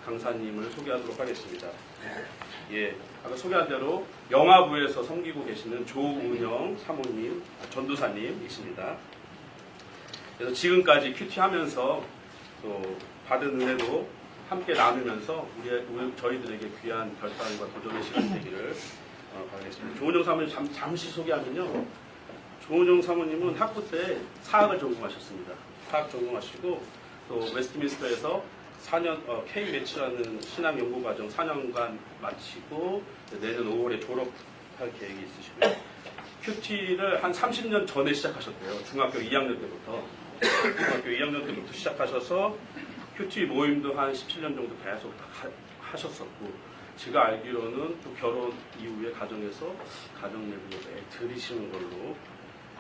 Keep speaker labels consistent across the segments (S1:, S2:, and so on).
S1: 강사님을 소개하도록 하겠습니다. 예, 아까 소개한 대로 영화부에서 섬기고 계시는 조은영 사모님, 전도사님이십니다. 그래서 지금까지 큐티 하면서 또 받은 은혜도 함께 나누면서 저희들에게 귀한 결단과 도전의 시간이 되기를 바라겠습니다. 조은영 사모님 잠시 소개하면요. 조은영 사모님은 학부 때 사학을 전공하셨습니다. 사학 전공하시고 또 웨스트민스터에서 4년 K-매치라는 신학연구과정 4년간 마치고 내년 5월에 졸업할 계획이 있으시고요. 큐티를 한 30년 전에 시작하셨대요. 중학교 2학년 때부터. 중학교 2학년 때부터 시작하셔서 큐티 모임도 한 17년 정도 계속 하셨었고, 제가 알기로는 또 결혼 이후에 가정에서 가정예배에 들이시는 걸로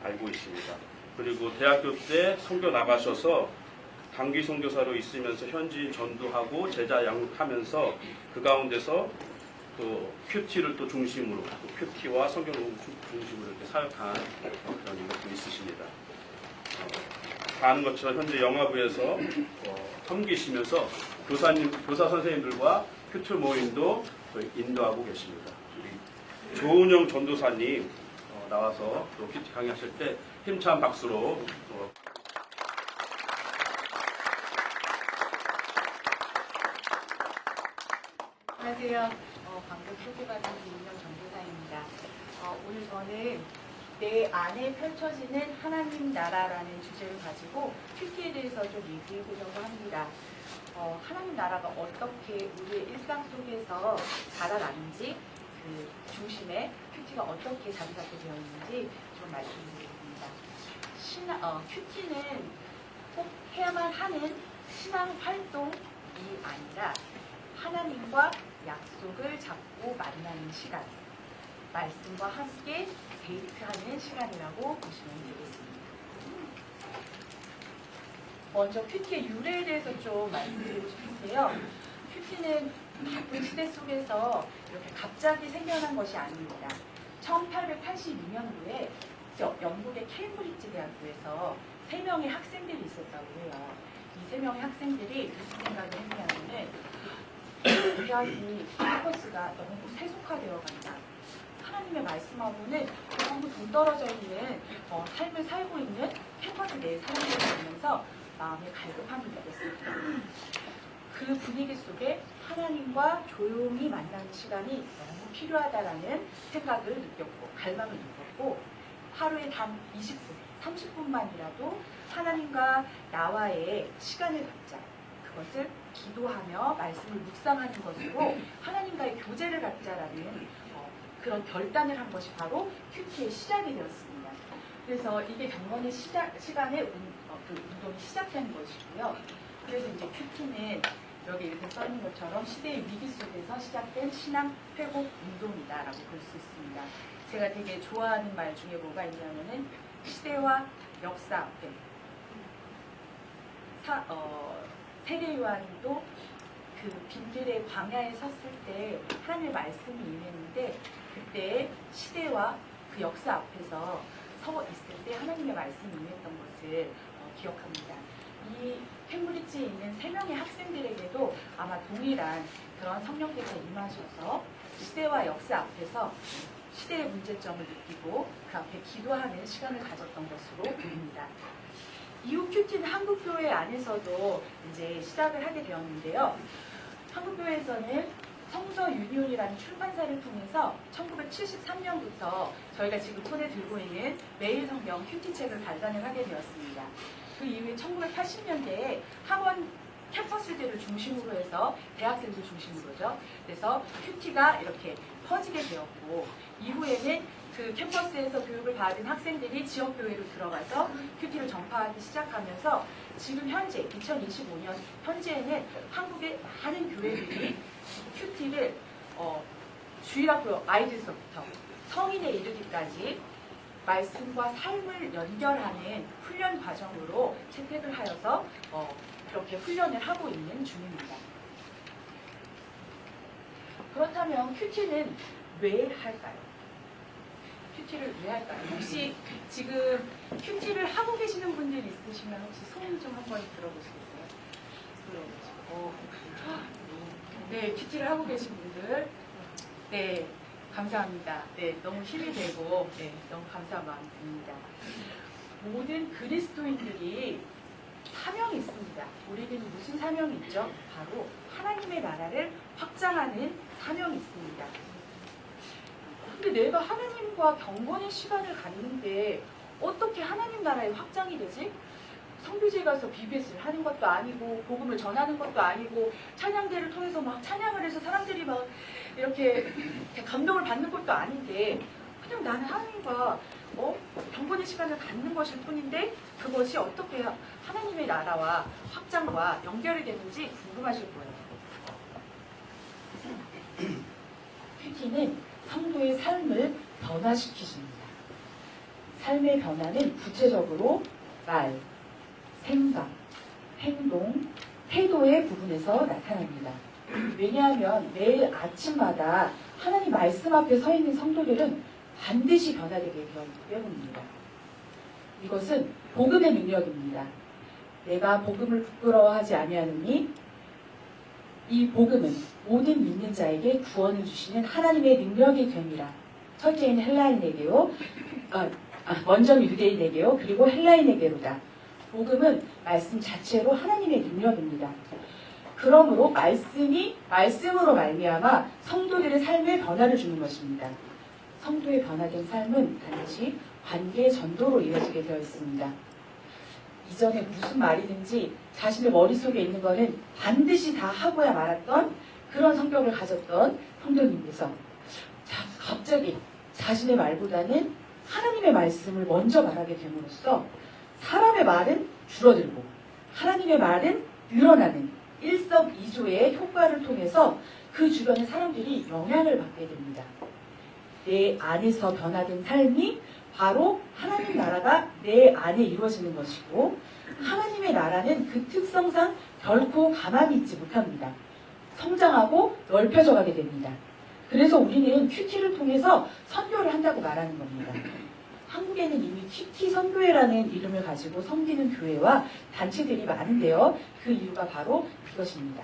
S1: 알고 있습니다. 그리고 대학교 때 선교 나가셔서 단기 선교사로 있으면서 현지인 전도하고 제자 양육하면서 그 가운데서 또 큐티를 또 중심으로 또 큐티와 선교를 중심으로 이렇게 사역한 그런 이력도 있으십니다. 다 아는 것처럼 현재 영화부에서 섬기시면서 교사 선생님들과 큐티 모임도 인도하고 계십니다. 조은영 전도사님 나와서 또 큐티 강의하실 때 힘찬 박수로
S2: 안녕하세요. 방금 소개받은 김인영 전도사입니다. 오늘 저는 내 안에 펼쳐지는 하나님 나라라는 주제를 가지고 큐티에 대해서 좀 얘기해 보려고 합니다. 하나님 나라가 어떻게 우리의 일상 속에서 자라나는지, 그 중심에 큐티가 어떻게 자리 잡게 되어 있는지 좀 말씀드리겠습니다. 큐티는 꼭 해야만 하는 신앙 활동이 아니라 하나님과 약속을 잡고 만나는 시간, 말씀과 함께 데이트하는 시간이라고 보시면 되겠습니다. 먼저 큐티의 유래에 대해서 좀 말씀드리고 싶은데요. 큐티는 바쁜 시대 속에서 이렇게 갑자기 생겨난 것이 아닙니다. 1882년도에 영국의 케임브리지 대학교에서 3명의 학생들이 있었다고 해요. 이 3명의 학생들이 무슨 생각을 했냐면은 대학이 캠퍼스가 너무 세속화되어 간다. 하나님의 말씀하고는 너무 동떨어져 있는 삶을 살고 있는 캠퍼스 내 사람들을 보면서 마음에 갈급함을 느꼈습니다. 그 분위기 속에 하나님과 조용히 만나는 시간이 너무 필요하다라는 생각을 느꼈고 갈망을 느꼈고 하루에 단 20분, 30분만이라도 하나님과 나와의 시간을 갖자. 그것을 기도하며 말씀을 묵상하는 것으로 하나님과의 교제를 갖자라는 그런 결단을 한 것이 바로 큐티의 시작이 되었습니다. 그래서 이게 경건의 시간에 그 운동이 시작된 것이고요. 그래서 이제 큐티는 여기 이렇게 써있는 것처럼 시대의 위기 속에서 시작된 신앙 회복 운동이다라고 볼 수 있습니다. 제가 되게 좋아하는 말 중에 뭐가 있냐면은 시대와 역사 앞에 세례 요한도 그 빈들의 광야에 섰을 때 하나님의 말씀이 임했는데 그때 시대와 그 역사 앞에서 서 있을 때 하나님의 말씀이 임했던 것을 기억합니다. 이 캠브리지에 있는 3명의 학생들에게도 아마 동일한 그런 성령께서 임하셔서 시대와 역사 앞에서 시대의 문제점을 느끼고 그 앞에 기도하는 시간을 가졌던 것으로 보입니다. 이후 큐티는 한국교회 안에서도 이제 시작을 하게 되었는데요. 한국교회에서는 성서 유니온이라는 출판사를 통해서 1973년부터 저희가 지금 손에 들고 있는 매일 성경 큐티 책을 발간을 하게 되었습니다. 그 이후에 1980년대에 학원 캠퍼스들을 중심으로 해서 대학생들 중심으로죠. 그래서 큐티가 이렇게 퍼지게 되었고 이후에는 그 캠퍼스에서 교육을 받은 학생들이 지역교회로 들어가서 큐티를 전파하기 시작하면서 지금 현재 2025년 현재에는 한국의 많은 교회들이 큐티를 주일학교 아이들서부터 성인에 이르기까지 말씀과 삶을 연결하는 훈련 과정으로 채택을 하여서 그렇게 훈련을 하고 있는 중입니다. 그렇다면 큐티는 왜 할까요? 큐티를 왜 할까요? 혹시 지금 큐티를 하고 계시는 분들이 있으시면 혹시 손 좀 한번 들어보시겠어요? 네, 큐티를 하고 계신 분들, 네, 감사합니다. 네, 너무 힘이 되고, 네, 너무 감사한 마음이 듭니다. 모든 그리스도인들이 사명이 있습니다. 우리에게는 무슨 사명이 있죠? 바로 하나님의 나라를 확장하는 사명이 있습니다. 근데 내가 하나님과 경건의 시간을 갖는데 어떻게 하나님 나라의 확장이 되지? 성교지에 가서 BBS를 하는 것도 아니고 복음을 전하는 것도 아니고 찬양대를 통해서 막 찬양을 해서 사람들이 막 이렇게 감동을 받는 것도 아닌데 그냥 나는 하나님과 경건의 시간을 갖는 것일 뿐인데 그것이 어떻게 하나님의 나라와 확장과 연결이 되는지 궁금하실 거예요. 큐티는 성도의 삶을 변화시키십니다. 삶의 변화는 구체적으로 말, 생각, 행동, 태도의 부분에서 나타납니다. 왜냐하면 매일 아침마다 하나님 말씀 앞에 서 있는 성도들은 반드시 변화되게 되어 있기 때문입니다. 이것은 복음의 능력입니다. 내가 복음을 부끄러워하지 아니하느니 이 복음은 모든 믿는 자에게 구원을 주시는 하나님의 능력이 됩니다. 첫째는 헬라인에게요, 먼저는 유대인에게요, 그리고 헬라인에게로다. 복음은 말씀 자체로 하나님의 능력입니다. 그러므로 말씀으로 말미암아 성도들의 삶에 변화를 주는 것입니다. 성도의 변화된 삶은 반드시 관계 전도로 이어지게 되어 있습니다. 이전에 무슨 말이든지 자신의 머릿속에 있는 것은 반드시 다 하고야 말았던 그런 성격을 가졌던 성도님께서 갑자기 자신의 말보다는 하나님의 말씀을 먼저 말하게 됨으로써 사람의 말은 줄어들고 하나님의 말은 늘어나는 일석이조의 효과를 통해서 그 주변의 사람들이 영향을 받게 됩니다. 내 안에서 변화된 삶이 바로 하나님 나라가 내 안에 이루어지는 것이고 하나님의 나라는 그 특성상 결코 가만히 있지 못합니다. 성장하고 넓혀져 가게 됩니다. 그래서 우리는 큐티를 통해서 선교를 한다고 말하는 겁니다. 한국에는 이미 큐티 선교회라는 이름을 가지고 섬기는 교회와 단체들이 많은데요. 그 이유가 바로 이것입니다.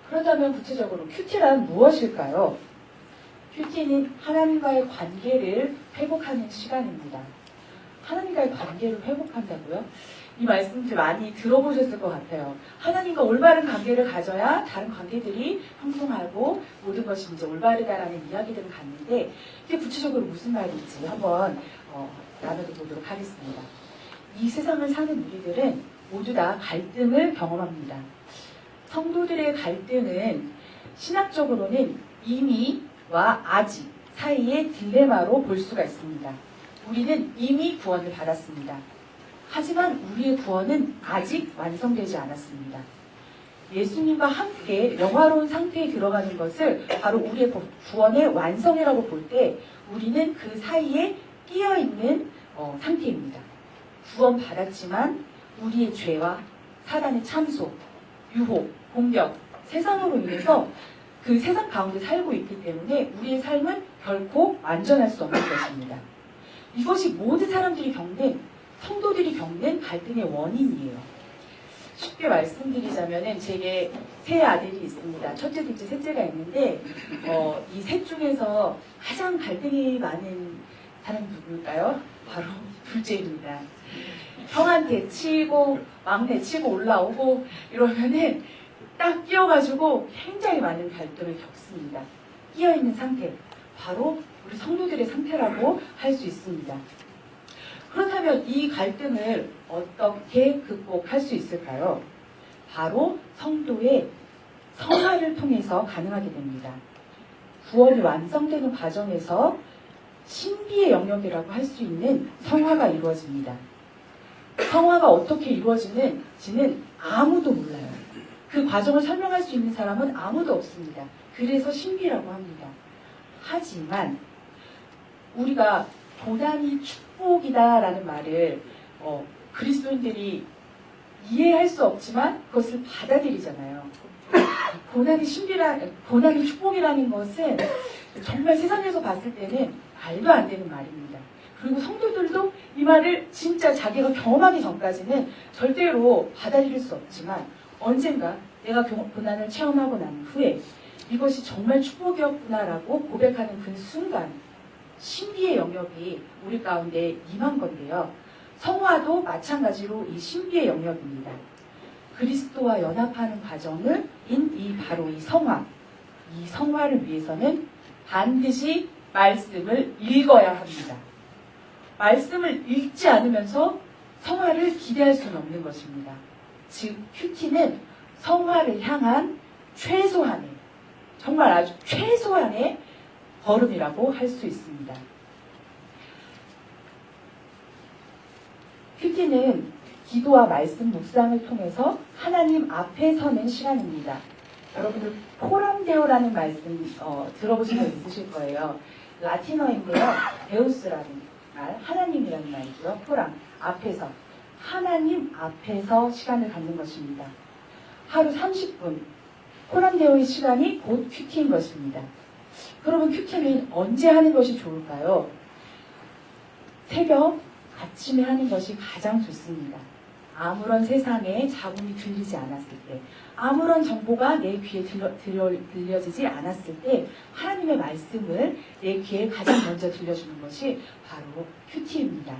S2: 그렇다면 구체적으로 큐티란 무엇일까요? 큐티는 하나님과의 관계를 회복하는 시간입니다. 하나님과의 관계를 회복한다고요? 이 말씀들 많이 들어보셨을 것 같아요. 하나님과 올바른 관계를 가져야 다른 관계들이 형성하고 모든 것이 이제 올바르다라는 이야기들을 갖는데 이게 구체적으로 무슨 말인지 한번 나눠보도록 하겠습니다. 이 세상을 사는 우리들은 모두 다 갈등을 경험합니다. 성도들의 갈등은 신학적으로는 이미와 아직 사이의 딜레마로 볼 수가 있습니다. 우리는 이미 구원을 받았습니다. 하지만 우리의 구원은 아직 완성되지 않았습니다. 예수님과 함께 영화로운 상태에 들어가는 것을 바로 우리의 구원의 완성이라고 볼 때 우리는 그 사이에 끼어있는 상태입니다. 구원 받았지만 우리의 죄와 사단의 참소, 유혹, 공격, 세상으로 인해서 그 세상 가운데 살고 있기 때문에 우리의 삶은 결코 완전할 수 없는 것입니다. 이것이 모든 사람들이 성도들이 겪는 갈등의 원인이에요. 쉽게 말씀드리자면은 제게 세 아들이 있습니다. 첫째, 둘째, 셋째가 있는데 이 셋 중에서 가장 갈등이 많은 사람이 누구일까요? 바로 둘째입니다. 형한테 치고 막내 치고 올라오고 이러면은 딱 끼어가지고 굉장히 많은 갈등을 겪습니다. 끼어있는 상태, 바로 우리 성도들의 상태라고 할 수 있습니다. 그렇다면 이 갈등을 어떻게 극복할 수 있을까요? 바로 성도의 성화를 통해서 가능하게 됩니다. 구원이 완성되는 과정에서 신비의 영역이라고 할 수 있는 성화가 이루어집니다. 성화가 어떻게 이루어지는지는 아무도 몰라요. 그 과정을 설명할 수 있는 사람은 아무도 없습니다. 그래서 신비라고 합니다. 하지만 우리가 고난이 축복이다라는 말을 그리스도인들이 이해할 수 없지만 그것을 받아들이잖아요. 고난이 축복이라는 것은 정말 세상에서 봤을 때는 말도 안 되는 말입니다. 그리고 성도들도 이 말을 진짜 자기가 경험하기 전까지는 절대로 받아들일 수 없지만 언젠가 내가 고난을 체험하고 난 후에 이것이 정말 축복이었구나라고 고백하는 그 순간 신비의 영역이 우리 가운데 임한 건데요. 성화도 마찬가지로 이 신비의 영역입니다. 그리스도와 연합하는 과정을 바로 이 성화를 위해서는 반드시 말씀을 읽어야 합니다. 말씀을 읽지 않으면서 성화를 기대할 수는 없는 것입니다. 즉 큐티는 성화를 향한 최소한의, 정말 아주 최소한의 걸음이라고 할 수 있습니다. 큐티는 기도와 말씀 묵상을 통해서 하나님 앞에 서는 시간입니다. 여러분들 포럼데오라는 말씀 들어보신 적 있으실 거예요. 라틴어인데요. 데우스라는 말, 하나님이라는 말이죠. 포람, 앞에서. 하나님 앞에서 시간을 갖는 것입니다. 하루 30분, 포럼데오의 시간이 곧 큐티인 것입니다. 그러면 큐티는 언제 하는 것이 좋을까요? 새벽, 아침에 하는 것이 가장 좋습니다. 아무런 세상에 잡음이 들리지 않았을 때, 아무런 정보가 내 귀에 들려지지 않았을 때 하나님의 말씀을 내 귀에 가장 먼저 들려주는 것이 바로 큐티입니다.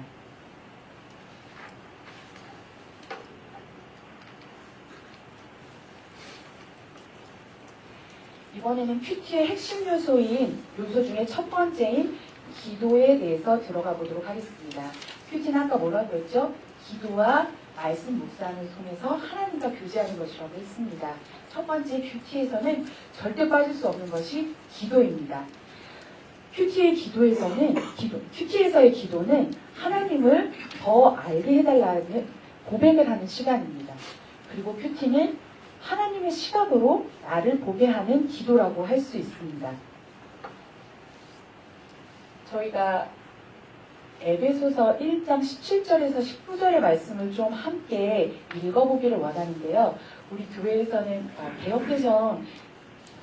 S2: 이번에는 큐티의 핵심 요소 중에 첫 번째인 기도에 대해서 들어가 보도록 하겠습니다. 큐티는 아까 뭐라고 했죠? 기도와 말씀 묵상을 통해서 하나님과 교제하는 것이라고 했습니다. 첫 번째 큐티에서는 절대 빠질 수 없는 것이 기도입니다. 큐티에서의 기도는 하나님을 더 알게 해달라는 고백을 하는 시간입니다. 그리고 큐티는 하나님의 시각으로 나를 보게 하는 기도라고 할 수 있습니다. 저희가 에베소서 1장 17절에서 19절의 말씀을 좀 함께 읽어보기를 원하는데요. 우리 교회에서는 개역개정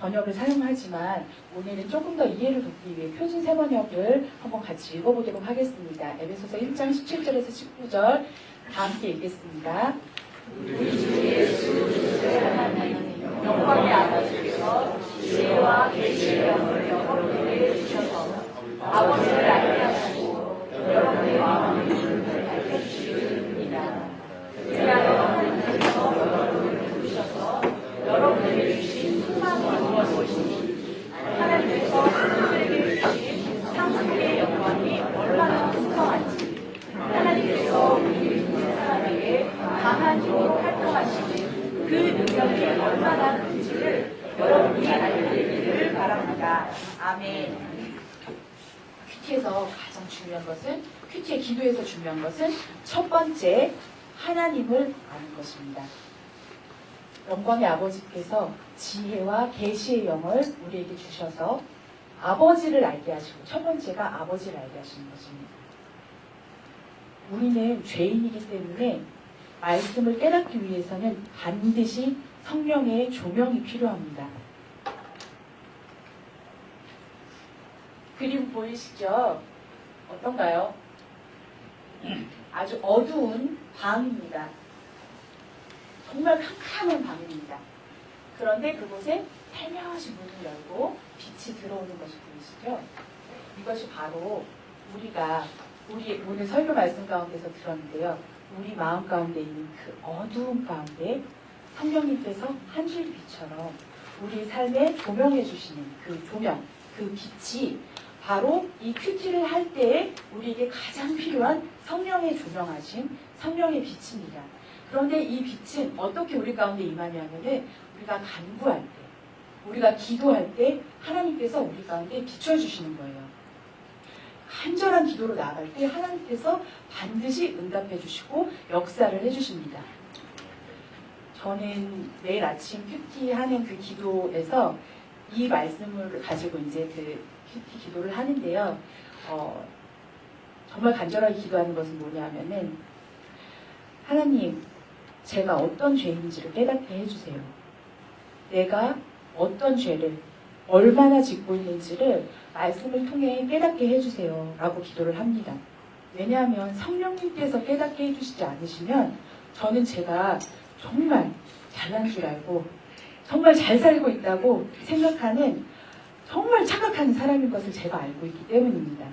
S2: 번역을 사용하지만 오늘은 조금 더 이해를 돕기 위해 표준 세번역을 한번 같이 읽어보도록 하겠습니다. 에베소서 1장 17절에서 19절 다 함께 읽겠습니다. 우리 주 예수 그리스도의 하나님 영광의 아버지께서 지혜와 계시의 영을 여러분에게 주셔서 아버지를 알게 하시고 여러분의 마음의 눈을 밝혀주시리이다. 그리하여 하나님께서 여러분을 부르셔서 여러분에게 주신 소망이 무엇이니 하나님께서 그들에게 주신 상속의 영광이 얼마나 풍성한지 하나님께서 우리 믿는 사람에게 강한 힘으로 활동하시는 그 능력이 얼마나 큰지를 여러분이 알게 되기를 바랍니다. 아멘. 큐티에서 가장 중요한 것은, 큐티의 기도에서 중요한 것은 첫 번째, 하나님을 아는 것입니다. 영광의 아버지께서 지혜와 계시의 영을 우리에게 주셔서 아버지를 알게 하시고, 첫 번째가 아버지를 알게 하시는 것입니다. 우리는 죄인이기 때문에 말씀을 깨닫기 위해서는 반드시 성령의 조명이 필요합니다. 그림 보이시죠? 어떤가요? 아주 어두운 방입니다. 정말 캄캄한 방입니다. 그런데 그곳에 살며시 문을 열고 빛이 들어오는 것이 보이시죠? 이것이 바로 우리 오늘 설교 말씀 가운데서 들었는데요. 우리 마음 가운데 있는 그 어두운 가운데 성령님께서 한 줄 빛처럼 우리 삶에 조명해 주시는 그 조명, 그 빛이 바로 이 큐티를 할 때에 우리에게 가장 필요한 성령의 조명하심, 성령의 빛입니다. 그런데 이 빛은 어떻게 우리 가운데 임하냐면은 우리가 간구할 때, 우리가 기도할 때 하나님께서 우리 가운데 비춰주시는 거예요. 간절한 기도로 나아갈 때 하나님께서 반드시 응답해 주시고 역사를 해주십니다. 저는 매일 아침 큐티 하는 그 기도에서 이 말씀을 가지고 이제 그 큐티 기도를 하는데요. 정말 간절하게 기도하는 것은 뭐냐면은 하나님, 제가 어떤 죄인지를 깨닫게 해주세요. 내가 어떤 죄를 얼마나 짓고 있는지를 말씀을 통해 깨닫게 해주세요. 라고 기도를 합니다. 왜냐하면 성령님께서 깨닫게 해주시지 않으시면 저는 제가 정말 잘난 줄 알고 정말 잘 살고 있다고 생각하는 정말 착각하는 사람인 것을 제가 알고 있기 때문입니다.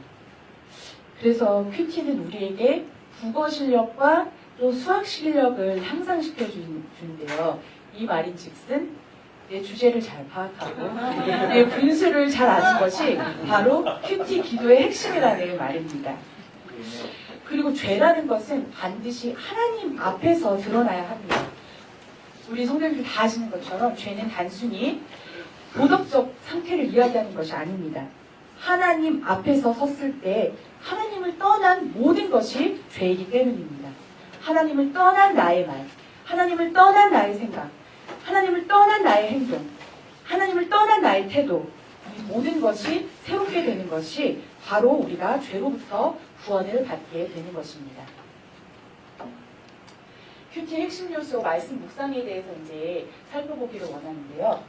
S2: 그래서 큐티는 우리에게 국어 실력과 또 수학 실력을 향상시켜 주는데요. 이 말인 즉슨 내 주제를 잘 파악하고 내 분수를 잘 아는 것이 바로 큐티 기도의 핵심이라는 말입니다. 그리고 죄라는 것은 반드시 하나님 앞에서 드러나야 합니다. 우리 성도님들 다 아시는 것처럼 죄는 단순히 도덕적 상태를 이야기하는 것이 아닙니다. 하나님 앞에서 섰을 때 하나님을 떠난 모든 것이 죄이기 때문입니다. 하나님을 떠난 나의 말, 하나님을 떠난 나의 생각, 하나님을 떠난 나의 행동, 하나님을 떠난 나의 태도, 이 모든 것이 새롭게 되는 것이 바로 우리가 죄로부터 구원을 받게 되는 것입니다. 큐티의 핵심 요소 말씀 묵상에 대해서 이제 살펴보기를 원하는데요.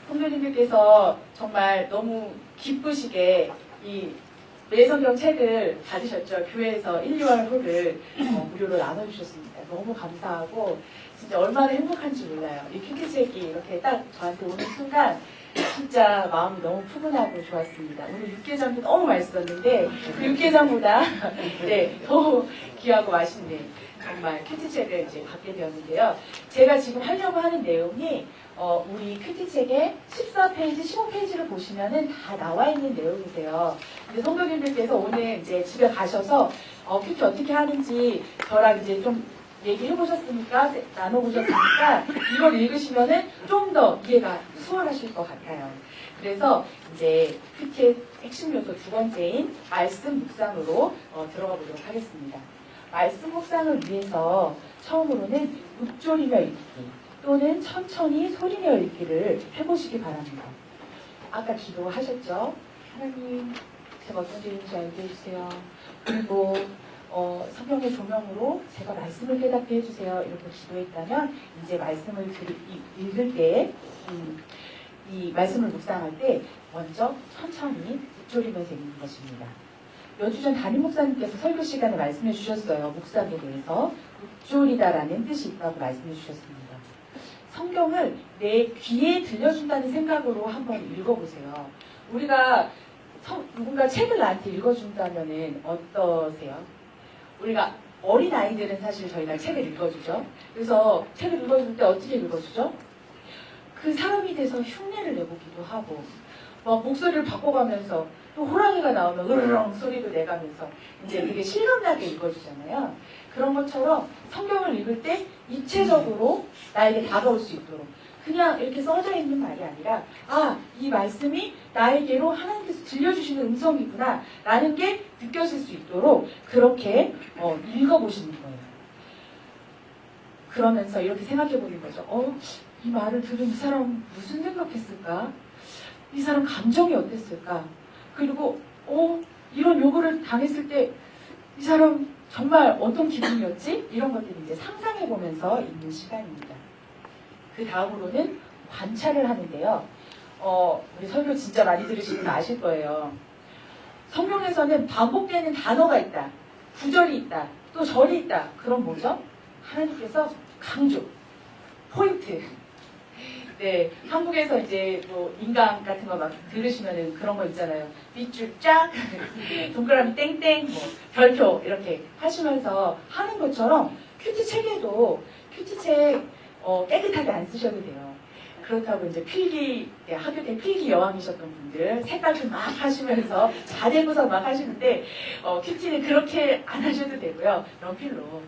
S2: 성도님들께서 정말 너무 기쁘시게 이 매성경 책을 받으셨죠. 교회에서 1, 2월 호를 무료로 나눠주셨습니다. 너무 감사하고 진짜 얼마나 행복한지 몰라요. 이 큐티 책이 이렇게 딱 저한테 오는 순간 진짜 마음이 너무 푸근하고 좋았습니다. 오늘 육개장도 너무 맛있었는데 그 육개장보다 네, 더 귀하고 맛있는 정말 큐티책을 이제 받게 되었는데요. 제가 지금 하려고 하는 내용이 우리 큐티책의 14페이지, 15페이지를 보시면은 다 나와 있는 내용이세요. 근데 성도님들께서 오늘 이제 집에 가셔서 큐티 어떻게 하는지 저랑 이제 좀 얘기해 보셨으니까, 나눠보셨으니까 이걸 읽으시면은 좀 더 이해가 수월하실 것 같아요. 그래서 이제 큐티의 핵심 요소 두 번째인 말씀 묵상으로 들어가 보도록 하겠습니다. 말씀 묵상을 위해서 처음으로는 읊조리며 읽기 또는 천천히 소리내어 읽기를 해보시기 바랍니다. 아까 기도하셨죠? 하나님, 제가 어떤 죄인지 알게 해주세요. 그리고 성경의 조명으로 제가 말씀을 깨닫게 해주세요. 이렇게 기도했다면 이제 말씀을 읽을 때 이 말씀을 묵상할 때 먼저 천천히 읊조리면서 읽는 것입니다. 몇 주 전 담임 목사님께서 설교 시간에 말씀해 주셨어요. 묵상에 대해서 읊조리다라는 뜻이 있다고 말씀해 주셨습니다. 성경을 내 귀에 들려준다는 생각으로 한번 읽어보세요. 우리가 누군가 책을 나한테 읽어준다면 어떠세요? 우리가 어린 아이들은 사실 저희가 책을 읽어주죠. 그래서 책을 읽어줄 때 어떻게 읽어주죠? 그 사람이 돼서 흉내를 내보기도 하고 막 목소리를 바꿔가면서 또 호랑이가 나오면 으르렁 소리도 내가면서 이제 되게 실감나게 읽어주잖아요. 그런 것처럼 성경을 읽을 때 입체적으로 나에게 다가올 수 있도록 그냥 이렇게 써져 있는 말이 아니라 이 말씀이 나에게로 하나님께서 들려주시는 음성이구나 라는 게 느껴질 수 있도록 그렇게 읽어보시는 거예요. 그러면서 이렇게 생각해 보는 거죠. 이 말을 들은 이 사람 무슨 생각했을까? 이 사람 감정이 어땠을까? 그리고 이런 요구를 당했을 때 이 사람 정말 어떤 기분이었지? 이런 것들을 이제 상상해 보면서 읽는 시간입니다. 그 다음으로는 관찰을 하는데요. 우리 설교 진짜 많이 들으시는 거 아실 거예요. 성경에서는 반복되는 단어가 있다. 구절이 있다. 또 절이 있다. 그럼 뭐죠? 하나님께서 강조, 포인트. 네, 한국에서 이제 뭐 인강 같은 거 막 들으시면은 그런 거 있잖아요. 밑줄 쫙, 동그라미 땡땡, 뭐 별표 이렇게 하시면서 하는 것처럼 큐티책에도 큐티책 깨끗하게 안 쓰셔도 돼요. 그렇다고 이제 필기, 학교 때 필기 여왕이셨던 분들 색깔 좀 막 하시면서 자대구성 막 하시는데 큐티는 그렇게 안 하셔도 되고요. 연필로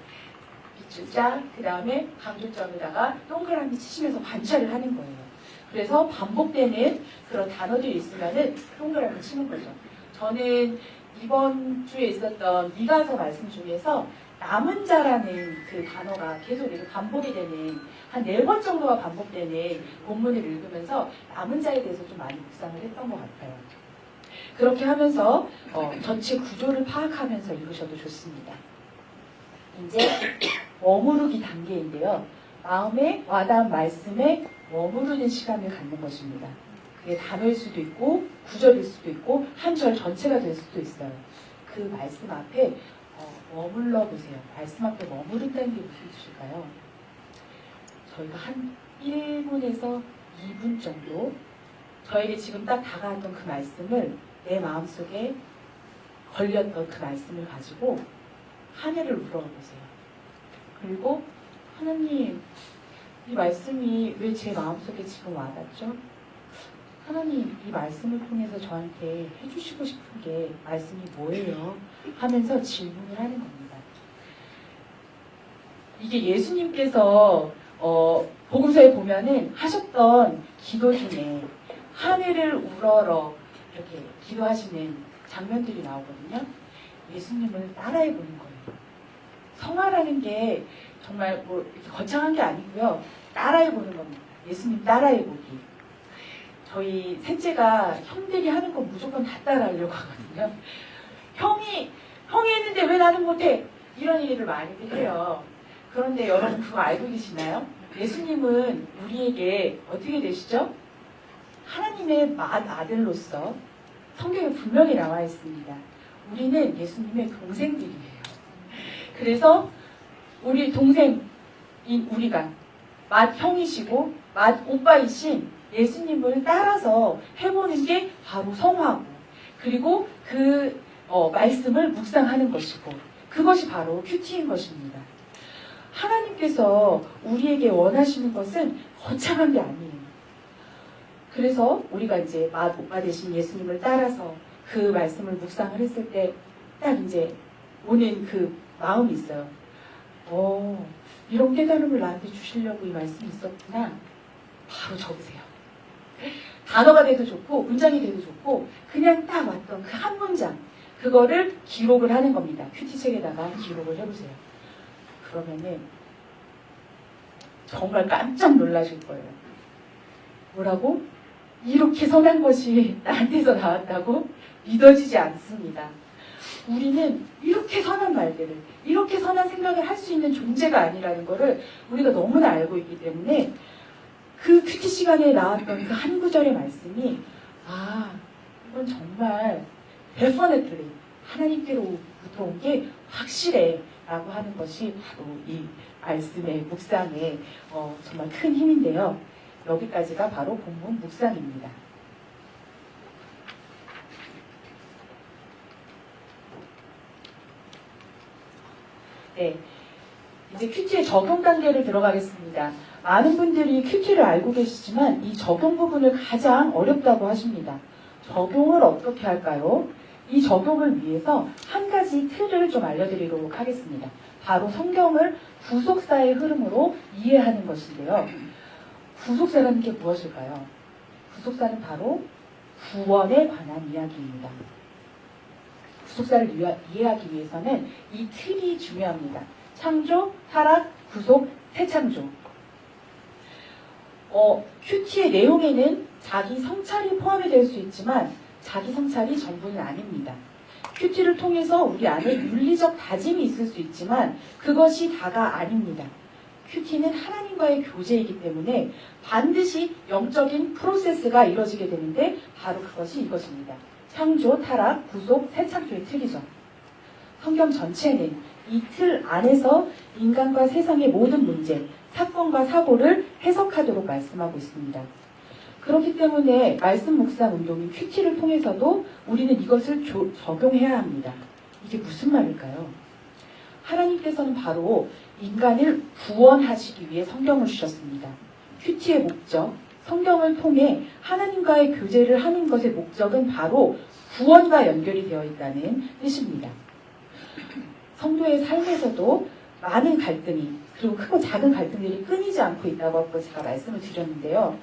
S2: 밑줄 쫙, 그 다음에 강조점에다가 동그라미 치시면서 관찰을 하는 거예요. 그래서 반복되는 그런 반어들이 있으면은 동그라미 치는 거죠. 저는 이번 주에 있었던 미가서 말씀 중에서 남은 자라는 그 단어가 계속 이렇게 반복이 되는 한 4번 정도가 반복되는 본문을 읽으면서 남은 자에 대해서 좀 많이 묵상을 했던 것 같아요. 그렇게 하면서 전체 구조를 파악하면서 읽으셔도 좋습니다. 이제 머무르기 단계인데요. 마음에 와닿은 말씀에 머무르는 시간을 갖는 것입니다. 그게 단어일 수도 있고 구절일 수도 있고 한 절 전체가 될 수도 있어요. 그 말씀 앞에 머물러 보세요. 말씀 앞에 머무른다는 게 무슨 뜻일까요? 저희가 한 1분에서 2분 정도 저에게 지금 딱 다가왔던 그 말씀을 내 마음속에 걸렸던 그 말씀을 가지고 하늘을 우러러보세요. 그리고 하나님, 이 말씀이 왜 제 마음속에 지금 와닿죠? 하나님, 이 말씀을 통해서 저한테 해주시고 싶은 게 말씀이 뭐예요? 하면서 질문을 하는 겁니다. 이게 예수님께서 복음서에 보면은 하셨던 기도 중에 하늘을 우러러 이렇게 기도하시는 장면들이 나오거든요. 예수님을 따라해 보는 거예요. 성화라는 게 정말 뭐 이렇게 거창한 게 아니고요. 따라해 보는 겁니다. 예수님 따라해 보기. 저희 셋째가 형들이 하는 거 무조건 다 따라하려고 하거든요. 형이 했는데 왜 나는 못해? 이런 얘기를 많이들 해요. 그런데 여러분 그거 알고 계시나요? 예수님은 우리에게 어떻게 되시죠? 하나님의 아들로서 성경에 분명히 나와 있습니다. 우리는 예수님의 동생들이에요. 그래서 우리 동생인 우리가 맏형이시고 맏오빠이신 예수님을 따라서 해보는 게 바로 성화고, 그리고 그 말씀을 묵상하는 것이고, 그것이 바로 큐티인 것입니다. 하나님께서 우리에게 원하시는 것은 거창한 게 아니에요. 그래서 우리가 이제 맏오빠 대신 예수님을 따라서 그 말씀을 묵상을 했을 때 딱 이제 오는 그 마음이 있어요. 이런 깨달음을 나한테 주시려고 이 말씀이 있었구나. 바로 적으세요. 단어가 돼도 좋고 문장이 돼도 좋고 그냥 딱 왔던 그 한 문장, 그거를 기록을 하는 겁니다. 큐티책에다가 기록을 해보세요. 그러면은 정말 깜짝 놀라실 거예요. 뭐라고? 이렇게 선한 것이 나한테서 나왔다고? 믿어지지 않습니다. 우리는 이렇게 선한 말들을, 이렇게 선한 생각을 할 수 있는 존재가 아니라는 것을 우리가 너무나 알고 있기 때문에 그 큐티 시간에 나왔던 그 한 구절의 말씀이 이건 정말 definitely 하나님께로부터 온 게 확실해 라고 하는 것이 바로 이 말씀의 묵상의 정말 큰 힘인데요. 여기까지가 바로 본문 묵상입니다. 네, 이제 큐티의 적용 단계를 들어가겠습니다. 많은 분들이 큐티를 알고 계시지만 이 적용 부분을 가장 어렵다고 하십니다. 적용을 어떻게 할까요? 이 적용을 위해서 한 가지 틀을 좀 알려드리도록 하겠습니다. 바로 성경을 구속사의 흐름으로 이해하는 것인데요. 구속사라는 게 무엇일까요? 구속사는 바로 구원에 관한 이야기입니다. 구속사를 이해하기 위해서는 이 틀이 중요합니다. 창조, 타락, 구속, 새창조. 큐티의 내용에는 자기 성찰이 포함이 될 수 있지만 자기 성찰이 전부는 아닙니다. 큐티를 통해서 우리 안에 윤리적 다짐이 있을 수 있지만 그것이 다가 아닙니다. 큐티는 하나님과의 교제이기 때문에 반드시 영적인 프로세스가 이루어지게 되는데 바로 그것이 이것입니다. 창조, 타락, 구속, 새창조의 틀이죠. 성경 전체는 이 틀 안에서 인간과 세상의 모든 문제, 사건과 사고를 해석하도록 말씀하고 있습니다. 그렇기 때문에 말씀 묵상 운동인 큐티를 통해서도 우리는 이것을 적용해야 합니다. 이게 무슨 말일까요? 하나님께서는 바로 인간을 구원하시기 위해 성경을 주셨습니다. 큐티의 목적, 성경을 통해 하나님과의 교제를 하는 것의 목적은 바로 구원과 연결이 되어 있다는 뜻입니다. 성도의 삶에서도 많은 갈등이, 그리고 크고 작은 갈등들이 끊이지 않고 있다고 제가 말씀을 드렸는데요.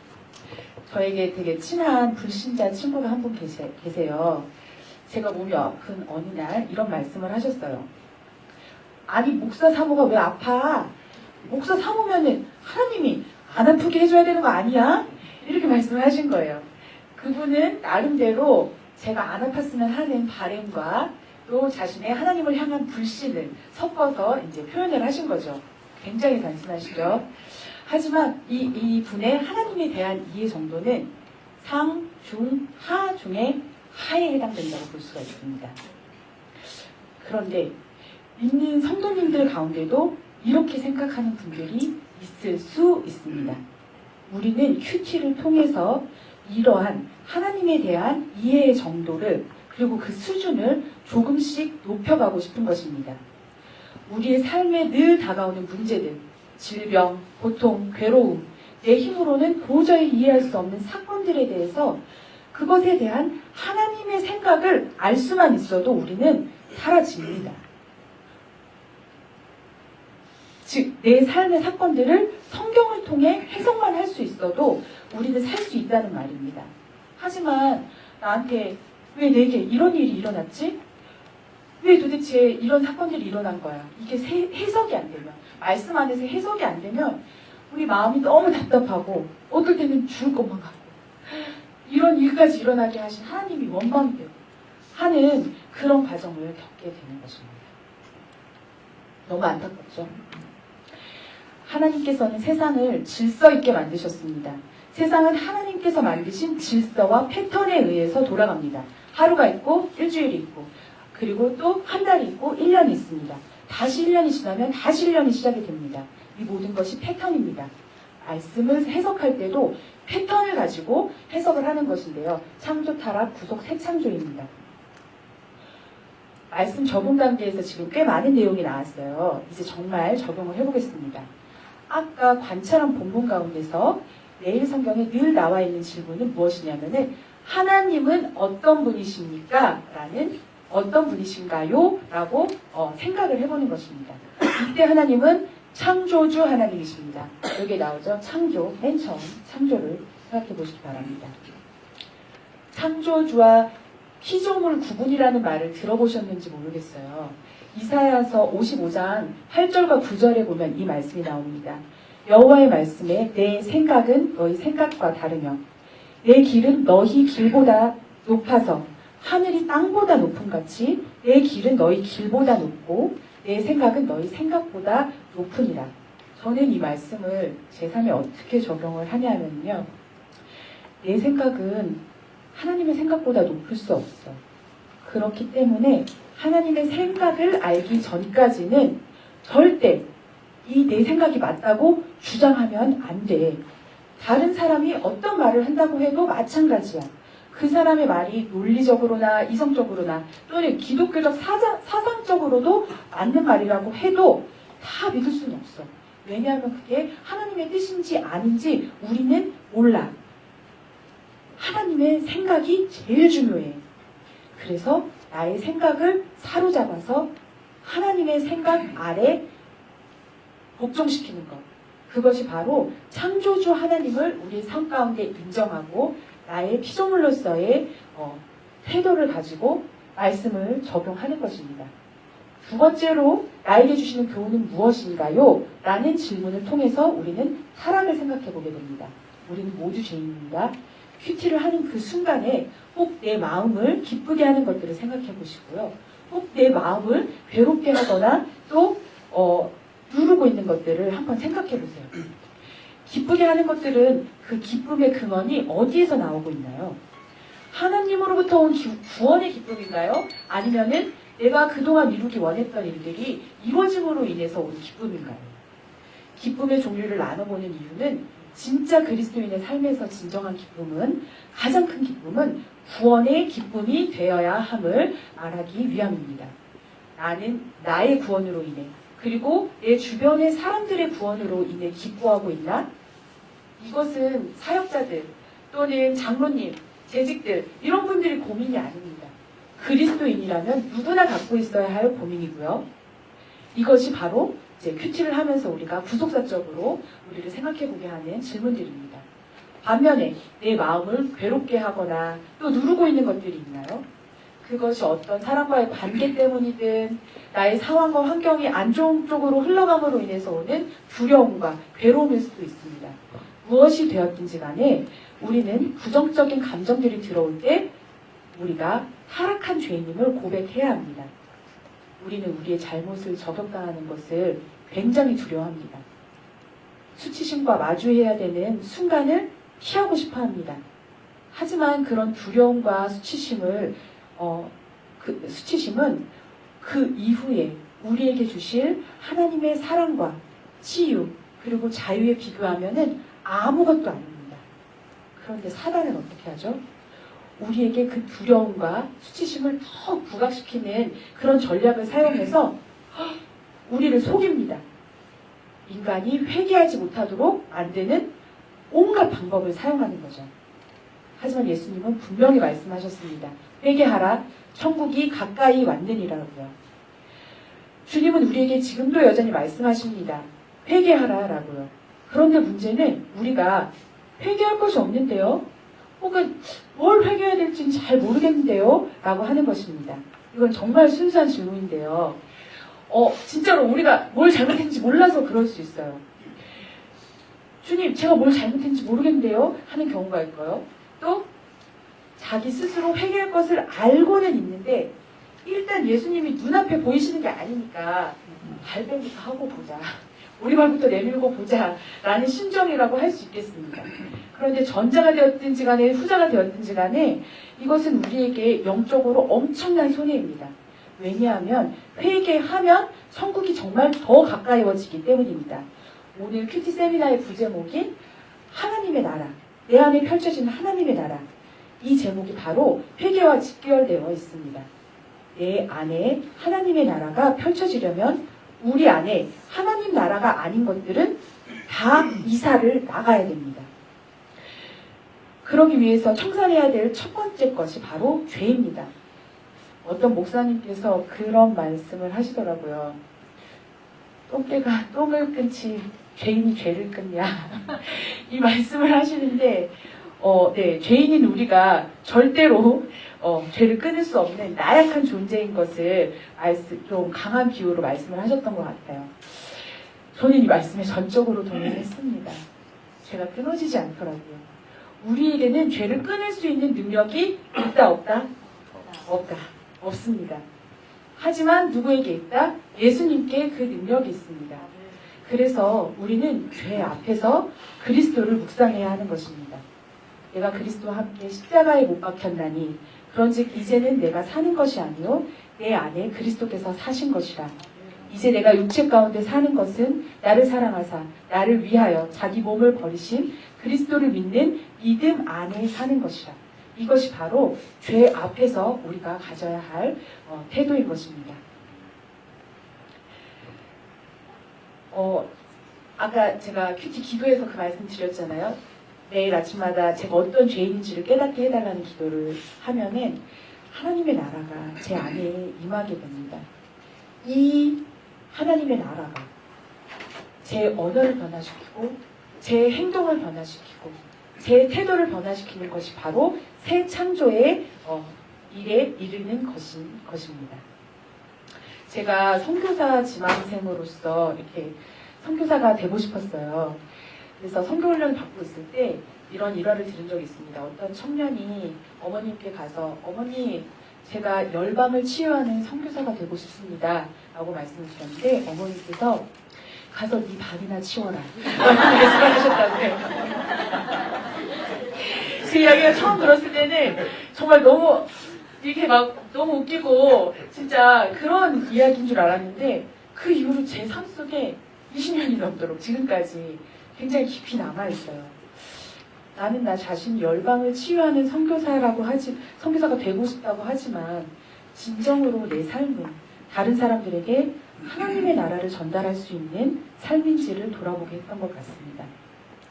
S2: 저에게 되게 친한 불신자 친구가 한 분 계세요. 제가 몸이 아픈 어느 날 이런 말씀을 하셨어요. 아니, 목사 사모가 왜 아파? 목사 사모면은 하나님이 안 아프게 해줘야 되는 거 아니야? 이렇게 말씀을 하신 거예요. 그분은 나름대로 제가 안 아팠으면 하는 바람과 또 자신의 하나님을 향한 불신을 섞어서 이제 표현을 하신 거죠. 굉장히 단순하시죠? 하지만 이 분의 하나님에 대한 이해 정도는 상, 중, 하 중에 하에 해당된다고 볼 수가 있습니다. 그런데 믿는 성도님들 가운데도 이렇게 생각하는 분들이 있을 수 있습니다. 우리는 큐티를 통해서 이러한 하나님에 대한 이해의 정도를 그리고 그 수준을 조금씩 높여가고 싶은 것입니다. 우리의 삶에 늘 다가오는 문제들, 질병, 고통, 괴로움, 내 힘으로는 도저히 이해할 수 없는 사건들에 대해서 그것에 대한 하나님의 생각을 알 수만 있어도 우리는 사라집니다. 즉, 내 삶의 사건들을 성경을 통해 해석만 할 수 있어도 우리는 살 수 있다는 말입니다. 하지만 나한테 왜 내게 이런 일이 일어났지? 왜 도대체 이런 사건들이 일어난 거야? 이게 해석이 안 되면, 말씀 안에서 해석이 안 되면 우리 마음이 너무 답답하고 어떨 때는 죽을 것만 같고 이런 일까지 일어나게 하신 하나님이 원망이 되고 하는 그런 과정을 겪게 되는 것입니다. 너무 안타깝죠? 하나님께서는 세상을 질서 있게 만드셨습니다. 세상은 하나님께서 만드신 질서와 패턴에 의해서 돌아갑니다. 하루가 있고 일주일이 있고 그리고 또 한 달이 있고 1년이 있습니다. 다시 1년이 지나면 다시 1년이 시작이 됩니다. 이 모든 것이 패턴입니다. 말씀을 해석할 때도 패턴을 가지고 해석을 하는 것인데요. 창조, 타락, 구속, 새 창조입니다. 말씀 적용 단계에서 지금 꽤 많은 내용이 나왔어요. 이제 정말 적용을 해보겠습니다. 아까 관찰한 본문 가운데서 내일 성경에 늘 나와 있는 질문은 무엇이냐면은 하나님은 어떤 분이십니까? 라는 어떤 분이신가요? 라고 생각을 해보는 것입니다. 이때 하나님은 창조주 하나님이십니다. 여기에 나오죠. 창조, 맨 처음 창조를 생각해 보시기 바랍니다. 창조주와 피조물 구분이라는 말을 들어보셨는지 모르겠어요. 이사야서 55장 8절과 9절에 보면 이 말씀이 나옵니다. 여호와의 말씀에 내 생각은 너희 생각과 다르며 내 길은 너희 길보다 높아서 하늘이 땅보다 높음 같이 내 길은 너희 길보다 높고 내 생각은 너희 생각보다 높으니라. 저는 이 말씀을 제 삶에 어떻게 적용을 하냐면요. 내 생각은 하나님의 생각보다 높을 수 없어. 그렇기 때문에 하나님의 생각을 알기 전까지는 절대 이 내 생각이 맞다고 주장하면 안 돼. 다른 사람이 어떤 말을 한다고 해도 마찬가지야. 그 사람의 말이 논리적으로나 이성적으로나 또는 기독교적 사상적으로도 맞는 말이라고 해도 다 믿을 수는 없어. 왜냐하면 그게 하나님의 뜻인지 아닌지 우리는 몰라. 하나님의 생각이 제일 중요해. 그래서 나의 생각을 사로잡아서 하나님의 생각 아래 복종시키는 것. 그것이 바로 창조주 하나님을 우리 삶 가운데 인정하고 나의 피조물로서의 태도를 가지고 말씀을 적용하는 것입니다. 두 번째로 나에게 주시는 교훈은 무엇인가요? 라는 질문을 통해서 우리는 타락을 생각해 보게 됩니다. 우리는 모두 죄인입니다. 큐티를 하는 그 순간에 혹 내 마음을 기쁘게 하는 것들을 생각해 보시고요. 혹 내 마음을 괴롭게 하거나 또 누르고 있는 것들을 한번 생각해 보세요. 기쁘게 하는 것들은 그 기쁨의 근원이 어디에서 나오고 있나요? 하나님으로부터 온 구원의 기쁨인가요? 아니면은 내가 그동안 이루기 원했던 일들이 이루어짐으로 인해서 온 기쁨인가요? 기쁨의 종류를 나눠보는 이유는 진짜 그리스도인의 삶에서 진정한 기쁨은 가장 큰 기쁨은 구원의 기쁨이 되어야 함을 말하기 위함입니다. 나는 나의 구원으로 인해 그리고 내 주변의 사람들의 구원으로 인해 기뻐하고 있나? 이것은 사역자들 또는 장로님, 재직들 이런 분들이 고민이 아닙니다. 그리스도인이라면 누구나 갖고 있어야 할 고민이고요. 이것이 바로 이제 큐티를 하면서 우리가 구속사적으로 우리를 생각해보게 하는 질문들입니다. 반면에 내 마음을 괴롭게 하거나 또 누르고 있는 것들이 있나요? 그것이 어떤 사람과의 관계 때문이든 나의 상황과 환경이 안 좋은 쪽으로 흘러감으로 인해서 오는 두려움과 괴로움일 수도 있습니다. 무엇이 되었든지 간에 우리는 부정적인 감정들이 들어올 때 우리가 타락한 죄인임을 고백해야 합니다. 우리는 우리의 잘못을 저격당하는 것을 굉장히 두려워합니다. 수치심과 마주해야 되는 순간을 피하고 싶어 합니다. 하지만 그런 두려움과 수치심은
S3: 그 이후에 우리에게 주실 하나님의 사랑과 치유 그리고 자유에 비교하면은 아무것도 아닙니다. 그런데 사단은 어떻게 하죠? 우리에게 그 두려움과 수치심을 더 부각시키는 그런 전략을 사용해서 우리를 속입니다. 인간이 회개하지 못하도록 만드는 온갖 방법을 사용하는 거죠. 하지만 예수님은 분명히 말씀하셨습니다. 회개하라, 천국이 가까이 왔느니라고요. 주님은 우리에게 지금도 여전히 말씀하십니다. 회개하라라고요. 그런데 문제는 우리가 회개할 것이 없는데요. 혹은 뭘 회개해야 될지는 잘 모르겠는데요. 라고 하는 것입니다. 이건 정말 순수한 질문인데요. 진짜로 우리가 뭘 잘못했는지 몰라서 그럴 수 있어요. 주님, 제가 뭘 잘못했는지 모르겠는데요. 하는 경우가 있고요. 또 자기 스스로 회개할 것을 알고는 있는데 일단 예수님이 눈앞에 보이시는 게 아니니까 발베부터 하고 보자. 우리 발부터 내밀고 보자. 라는 심정이라고 할 수 있겠습니다. 그런데 전자가 되었든지 간에 후자가 되었든지 간에 이것은 우리에게 영적으로 엄청난 손해입니다. 왜냐하면 회개하면 천국이 정말 더 가까이워지기 때문입니다. 오늘 큐티 세미나의 부제목인 하나님의 나라, 내 안에 펼쳐지는 하나님의 나라, 이 제목이 바로 회개와 직결되어 있습니다. 내 안에 하나님의 나라가 펼쳐지려면 우리 안에 하나님 나라가 아닌 것들은 다 이사를 나가야 됩니다. 그러기 위해서 청산해야 될 첫 번째 것이 바로 죄입니다. 어떤 목사님께서 그런 말씀을 하시더라고요. 똥개가 똥을 끊지 죄인이 죄를 끊냐. 이 말씀을 하시는데 네, 죄인인 우리가 절대로 죄를 끊을 수 없는 나약한 존재인 것을 좀 강한 비유로 말씀을 하셨던 것 같아요. 저는 이 말씀에 전적으로 동의했습니다. 죄가 끊어지지 않더라고요. 우리에게는 죄를 끊을 수 있는 능력이 있다 없다? 없다. 없습니다. 하지만 누구에게 있다? 예수님께 그 능력이 있습니다. 그래서 우리는 죄 앞에서 그리스도를 묵상해야 하는 것입니다. 내가 그리스도와 함께 십자가에 못 박혔나니 그런즉 이제는 내가 사는 것이 아니요 내 안에 그리스도께서 사신 것이라. 이제 내가 육체 가운데 사는 것은 나를 사랑하사 나를 위하여 자기 몸을 버리신 그리스도를 믿는 믿음 안에 사는 것이라. 이것이 바로 죄 앞에서 우리가 가져야 할 태도인 것입니다. 아까 제가 큐티 기도에서 그 말씀 드렸잖아요. 매일 아침마다 제가 어떤 죄인인지를 깨닫게 해달라는 기도를 하면은 하나님의 나라가 제 안에 임하게 됩니다. 이 하나님의 나라가 제 언어를 변화시키고 제 행동을 변화시키고 제 태도를 변화시키는 것이 바로 새 창조의 일에 이르는 것입니다. 제가 선교사 지망생으로서 이렇게 선교사가 되고 싶었어요. 그래서 선교훈련을 받고 있을 때 이런 일화를 들은 적이 있습니다. 어떤 청년이 어머님께 가서 어머니 제가 열방을 치유하는 선교사가 되고 싶습니다. 라고 말씀을 드렸는데 어머니께서 가서 네 방이나 치워라. 라고 말씀하셨다고 해요. 그 이야기를 처음 들었을 때는 정말 너무 이게 막 너무 웃기고 진짜 그런 이야기인 줄 알았는데 그 이후로 제 삶 속에 20년이 넘도록 지금까지 굉장히 깊이 남아있어요. 나는 나 자신이 열방을 치유하는 선교사가 되고 싶다고 하지만 진정으로 내 삶은 다른 사람들에게 하나님의 나라를 전달할 수 있는 삶인지를 돌아보게 했던 것 같습니다.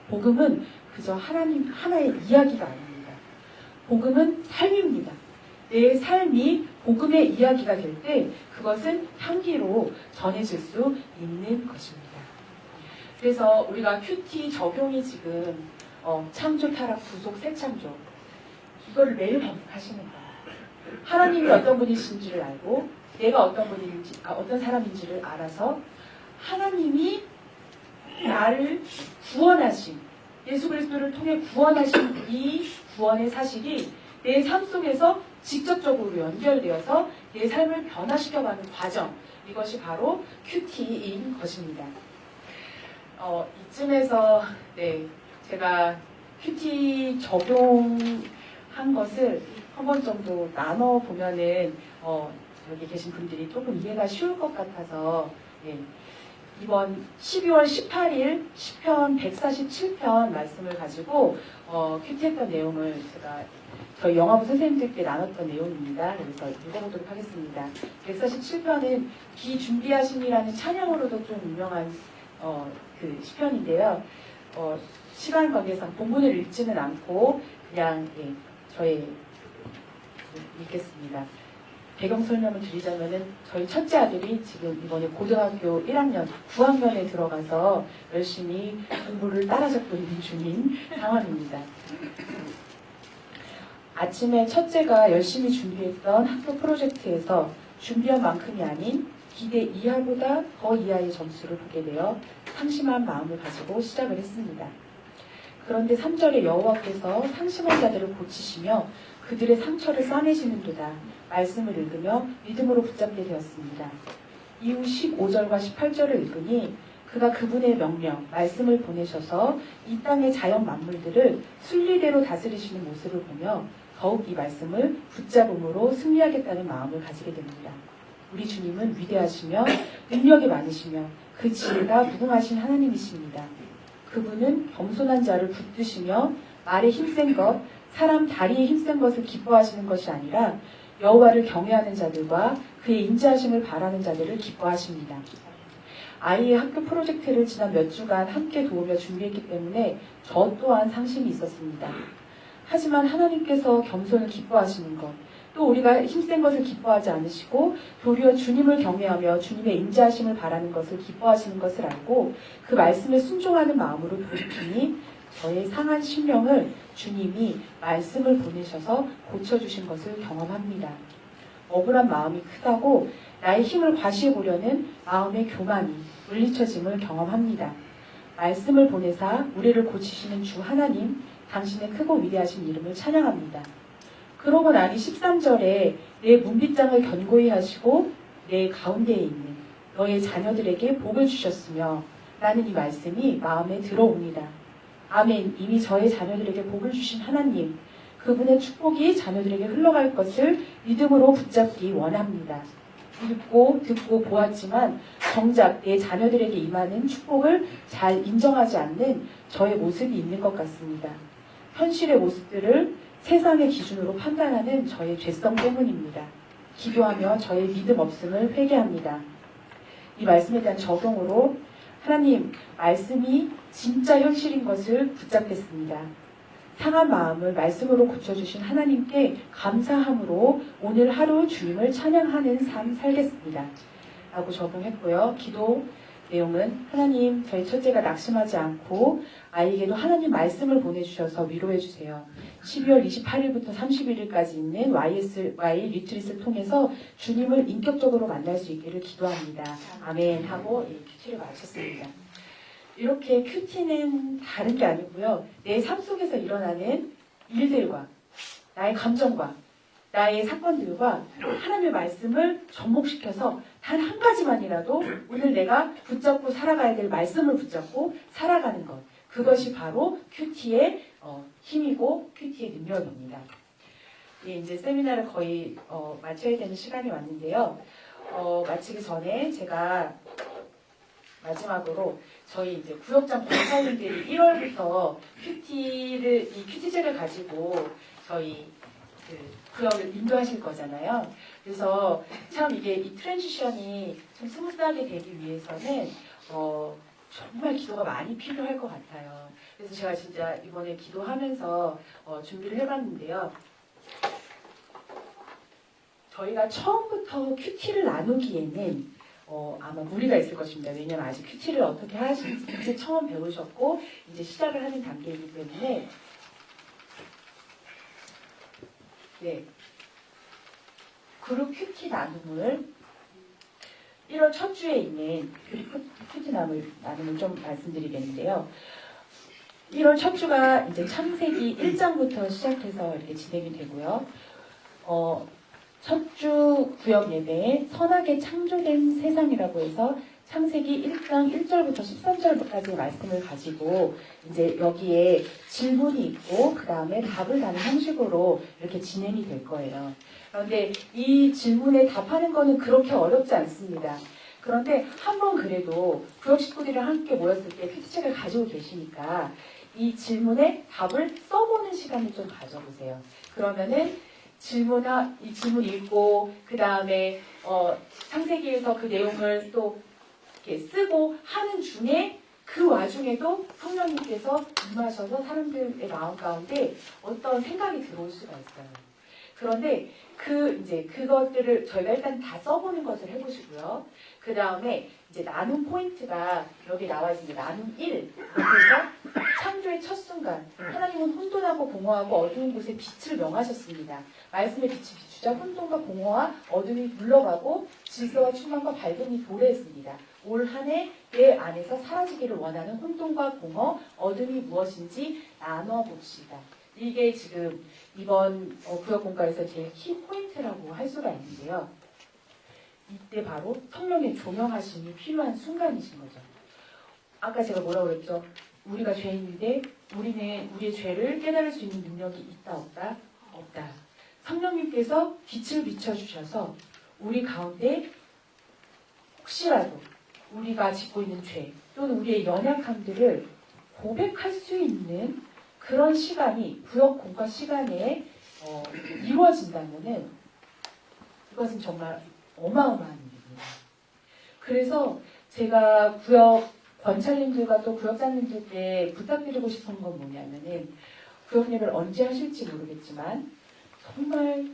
S3: 복음은 그저 하나의 이야기가 아닙니다. 복음은 삶입니다. 내 삶이 복음의 이야기가 될 때 그것은 향기로 전해질 수 있는 것입니다. 그래서 우리가 큐티 적용이 지금 창조, 타락, 구속, 새 창조 이거를 매일 반복하시는 거예요. 하나님이 어떤 분이신지를 알고 내가 어떤 사람인지를 알아서 하나님이 나를 구원하신 예수 그리스도를 통해 구원하신 이 구원의 사실이 내 삶 속에서 직접적으로 연결되어서 내 삶을 변화시켜가는 과정, 이것이 바로 큐티인 것입니다. 이쯤에서 제가 큐티 적용한 것을 한 번 정도 나눠보면은 여기 계신 분들이 조금 이해가 쉬울 것 같아서 예, 이번 12월 18일 시편 147편 말씀을 가지고 큐티했던 내용을 제가 저희 영화부 선생님들께 나눴던 내용입니다. 그래서 읽어보도록 하겠습니다. 147편은 기준비하심이라는 찬양으로도 좀 유명한 그 시편인데요. 시간 관계상 본문을 읽지는 않고 그냥 예, 저의 읽겠습니다. 배경 설명을 드리자면은 저희 첫째 아들이 지금 이번에 고등학교 1학년, 9학년에 들어가서 열심히 공부를 따라잡고 있는 중인 상황입니다. 아침에 첫째가 열심히 준비했던 학교 프로젝트에서 준비한 만큼이 아닌 기대 이하보다 더 이하의 점수를 보게 되어 상심한 마음을 가지고 시작을 했습니다. 그런데 3절에 여호와께서 상심한 자들을 고치시며 그들의 상처를 싸매시는도다 말씀을 읽으며 믿음으로 붙잡게 되었습니다. 이후 15절과 18절을 읽으니 그가 그분의 명령, 말씀을 보내셔서 이 땅의 자연 만물들을 순리대로 다스리시는 모습을 보며 더욱 이 말씀을 붙잡음으로 승리하겠다는 마음을 가지게 됩니다. 우리 주님은 위대하시며 능력이 많으시며 그 지혜가 무궁하신 하나님이십니다. 그분은 겸손한 자를 붙드시며 말에 힘센 것, 사람 다리에 힘센 것을 기뻐하시는 것이 아니라 여호와를 경외하는 자들과 그의 인자하심을 바라는 자들을 기뻐하십니다. 아이의 학교 프로젝트를 지난 몇 주간 함께 도우며 준비했기 때문에 저 또한 상심이 있었습니다. 하지만 하나님께서 겸손을 기뻐하시는 것, 또 우리가 힘센 것을 기뻐하지 않으시고 도리어 주님을 경외하며 주님의 인자하심을 바라는 것을 기뻐하시는 것을 알고 그 말씀에 순종하는 마음으로 돌이키니 저의 상한 심령을 주님이 말씀을 보내셔서 고쳐주신 것을 경험합니다. 억울한 마음이 크다고 나의 힘을 과시해보려는 마음의 교만이 물리쳐짐을 경험합니다. 말씀을 보내사 우리를 고치시는 주 하나님, 당신의 크고 위대하신 이름을 찬양합니다. 그러고 나니 13절에 내 문빗장을 견고히 하시고 내 가운데에 있는 너의 자녀들에게 복을 주셨으며 라는 이 말씀이 마음에 들어옵니다. 아멘. 이미 저의 자녀들에게 복을 주신 하나님, 그분의 축복이 자녀들에게 흘러갈 것을 믿음으로 붙잡기 원합니다. 읽고 듣고 보았지만 정작 내 자녀들에게 임하는 축복을 잘 인정하지 않는 저의 모습이 있는 것 같습니다. 현실의 모습들을 세상의 기준으로 판단하는 저의 죄성 때문입니다. 기도하며 저의 믿음 없음을 회개합니다. 이 말씀에 대한 적용으로 하나님, 말씀이 진짜 현실인 것을 붙잡겠습니다. 상한 마음을 말씀으로 고쳐주신 하나님께 감사함으로 오늘 하루 주님을 찬양하는 삶 살겠습니다. 라고 적용했고요. 기도 내용은 하나님, 저희 첫째가 낙심하지 않고 아이에게도 하나님 말씀을 보내주셔서 위로해주세요. 12월 28일부터 31일까지 있는 YSY 리트릿을 통해서 주님을 인격적으로 만날 수 있기를 기도합니다. 아멘 하고 큐티를 마쳤습니다. 이렇게 큐티는 다른 게 아니고요. 내 삶 속에서 일어나는 일들과 나의 감정과 나의 사건들과 하나님의 말씀을 접목시켜서 단 한 가지만이라도 오늘 내가 붙잡고 살아가야 될 말씀을 붙잡고 살아가는 것. 그것이 바로 큐티의 힘이고 큐티의 능력입니다. 예, 이제 세미나를 거의 마쳐야 되는 시간이 왔는데요. 마치기 전에 제가 마지막으로 저희 이제 구역장 권사님들이 1월부터 이 큐티제를 가지고 저희 구역을 인도하실 거잖아요. 그래서 참 이게 이 트랜지션이 좀 스무스하게 되기 위해서는 정말 기도가 많이 필요할 것 같아요. 그래서 제가 진짜 이번에 기도하면서 준비를 해봤는데요. 저희가 처음부터 큐티를 나누기에는 아마 무리가 있을 것입니다. 왜냐하면 아직 큐티를 어떻게 하실지 이제 처음 배우셨고 이제 시작을 하는 단계이기 때문에 네, 그룹 큐티 나눔을 1월 첫 주에 있는 큐티 나눔을 좀 말씀드리겠는데요. 1월 첫 주가 이제 창세기 1장부터 시작해서 이렇게 진행이 되고요. 첫 주 구역 예배에 선하게 창조된 세상이라고 해서 창세기 1장 1절부터 13절까지의 말씀을 가지고 이제 여기에 질문이 있고 그 다음에 답을 다는 형식으로 이렇게 진행이 될 거예요. 그런데 이 질문에 답하는 거는 그렇게 어렵지 않습니다. 그런데 한번 그래도 구역 식구들이 함께 모였을 때 큐티책을 가지고 계시니까 이 질문에 답을 써보는 시간을 좀 가져보세요. 그러면은 이 질문 읽고 그 다음에 창세기에서 그 내용을 또 이렇게 쓰고 하는 중에 그 와중에도 성령님께서 임하셔서 사람들의 마음 가운데 어떤 생각이 들어올 수가 있어요. 그런데 그것들을 저희가 일단 다 써보는 것을 해보시고요. 그 다음에 이제 나눔 포인트가 여기 나와 있습니다. 나눔 1. 그래서 창조의 첫 순간 하나님은 혼돈하고 공허하고 어두운 곳에 빛을 명하셨습니다. 말씀의 빛이 비추자 혼돈과 공허와 어둠이 물러가고 질서와 충만과 밝음이 도래했습니다. 올 한 해 내 안에서 사라지기를 원하는 혼돈과 공허, 어둠이 무엇인지 나눠봅시다. 이게 지금 이번 구역 공과에서 제일 키 포인트라고 할 수가 있는데요. 이때 바로 성령의 조명하심이 필요한 순간이신 거죠. 아까 제가 뭐라고 그랬죠? 우리가 죄인인데 우리는 우리의 죄를 깨달을 수 있는 능력이 있다 없다? 없다. 성령님께서 빛을 비춰주셔서 우리 가운데 혹시라도 우리가 짓고 있는 죄 또는 우리의 연약함들을 고백할 수 있는 그런 시간이 구역 공과 시간에 이루어진다면은 이것은 정말 어마어마한 일입니다. 그래서 제가 구역 권찰님들과 또 구역장님들께 부탁드리고 싶은 건 뭐냐면은 구역 예배를 언제 하실지 모르겠지만 정말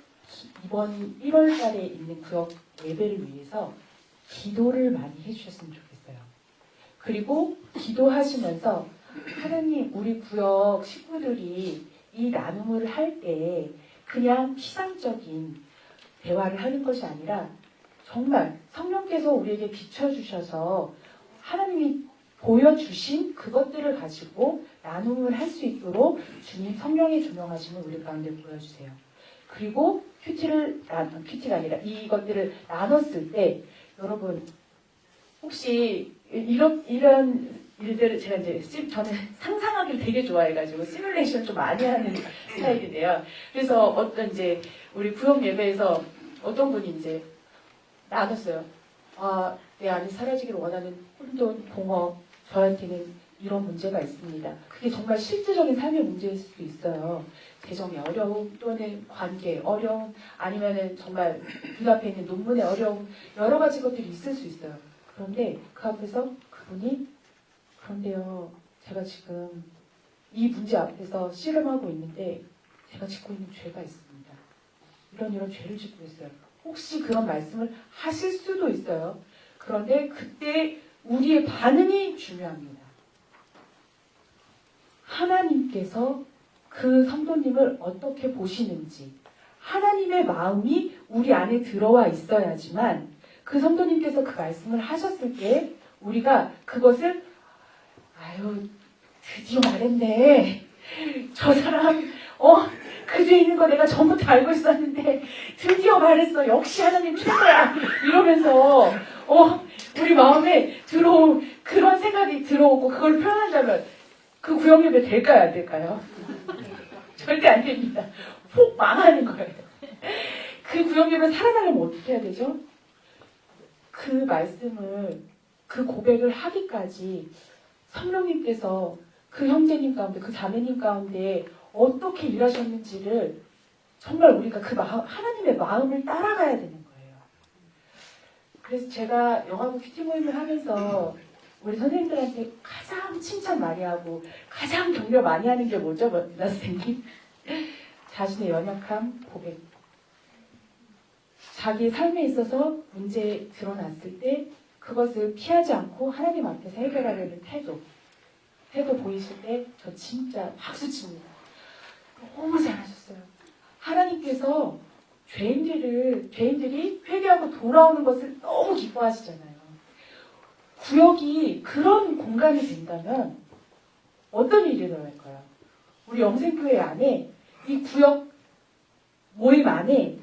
S3: 이번 1월 달에 있는 구역 예배를 위해서 기도를 많이 해주셨으면 좋겠어요. 그리고 기도하시면서 하나님 우리 구역 식구들이 이 나눔을 할 때 그냥 피상적인 대화를 하는 것이 아니라 정말 성령께서 우리에게 비춰주셔서 하나님이 보여주신 그것들을 가지고 나눔을 할 수 있도록 주님 성령의 조명하심을 우리 가운데 보여주세요. 그리고 큐티가 아니라 이것들을 나눴을 때 여러분 혹시 이런 일들을 제가 저는 상상하기를 되게 좋아해가지고 시뮬레이션 좀 많이 하는 스타일인데요. 그래서 어떤 우리 구역 예배에서 어떤 분이 나눴어요. 내 안에 사라지기를 원하는 혼돈, 공허, 저한테는 이런 문제가 있습니다. 그게 정말 실질적인 삶의 문제일 수도 있어요. 재정의 어려움 또는 관계 어려움 아니면은 정말 눈앞에 있는 논문의 어려움 여러 가지 것들이 있을 수 있어요. 그런데 그 앞에서 그분이 그런데요 제가 지금 이 문제 앞에서 씨름하고 있는데 제가 짓고 있는 죄가 있습니다. 이런 죄를 짓고 있어요. 혹시 그런 말씀을 하실 수도 있어요. 그런데 그때 우리의 반응이 중요합니다. 하나님께서 그 성도님을 어떻게 보시는지 하나님의 마음이 우리 안에 들어와 있어야지만 그 성도님께서 그 말씀을 하셨을 때 우리가 그것을 드디어 말했네. 저 사람 그 뒤에 있는 거 내가 전부터 알고 있었는데 드디어 말했어. 역시 하나님 최고야. 이러면서 우리 마음에 들어온 그런 생각이 들어오고 그걸 표현한다면 그 구역예배 될까요? 안 될까요? 절대 안 됩니다. 폭 망하는 거예요. 그 구역예배 살아나려면 어떻게 해야 되죠? 그 말씀을 그 고백을 하기까지 성령님께서 그 형제님 가운데 그 자매님 가운데 어떻게 일하셨는지를 정말 우리가 하나님의 마음을 따라가야 되는 거예요. 그래서 제가 영화부 큐티 모임을 하면서 우리 선생님들한테 가장 칭찬 많이 하고 가장 격려 많이 하는 게 뭐죠? 나 선생님? 자신의 연약함, 고백. 자기 삶에 있어서 문제 드러났을 때 그것을 피하지 않고 하나님 앞에서 해결하려는 태도 보이실 때 저 진짜 박수 칩니다. 너무 잘하셨어요. 하나님께서 죄인들이 회개하고 돌아오는 것을 너무 기뻐하시잖아요. 구역이 그런 공간이 된다면 어떤 일이 일어날까요? 우리 영생교회 안에 이 구역 모임 안에